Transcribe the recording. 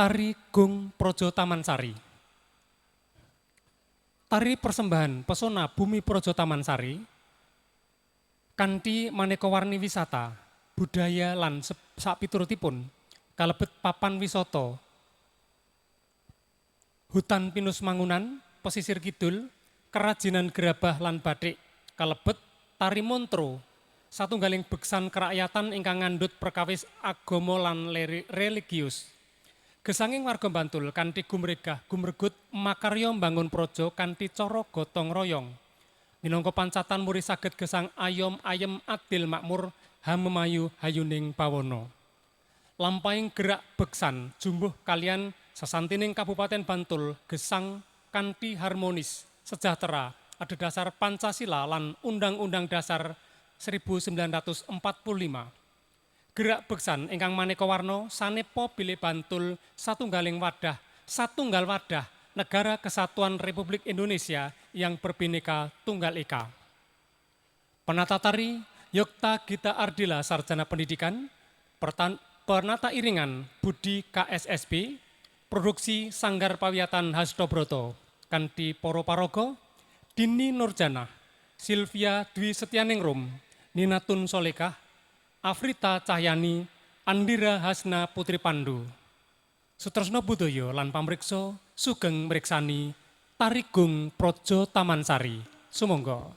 Tari Gung Projo Tamansari. Tari persembahan pesona bumi Projo Tamansari kanthi maneka warni wisata, budaya lan sapiturutipun kalebet papan wisata, hutan pinus Mangunan, pesisir kidul, kerajinan gerabah lan batik, kalebet tari montro, satunggaling beksan kerakyatan ingkang ngandhut perkawis agama lan religius. Gesanging warga Bantul kanthi gumregah gumregut makarya mbangun praja kanthi cara gotong royong. Minangka pancatan muri saged gesang ayom ayem adil makmur hamemayu hayuning pawana. Lampahing gerak beksan jumbuh kalian sesantining Kabupaten Bantul gesang kanthi harmonis, sejahtera, adhedhasar Pancasila lan Undang-Undang Dasar 1945. Gerak beksan ingkang maneka warna sanepa bilih Bantul satunggal wadah Negara Kesatuan Republik Indonesia yang berbineka tunggal ika. Penata tari Yokta Gita Ardila Sarjana Pendidikan, penata iringan Budi KSSB, produksi Sanggar Pawiyatan Hastobroto, kanthi para paraga Dini Nurjana, Silvia Dwi Setyaningrum, Ninatun Solekah, Afrita Cahyani, Andira Hasna Putri Pandu. Sutresna budaya lan pamriksa sugeng mriksani Tari Gung Projo Tamansari. Sumangga.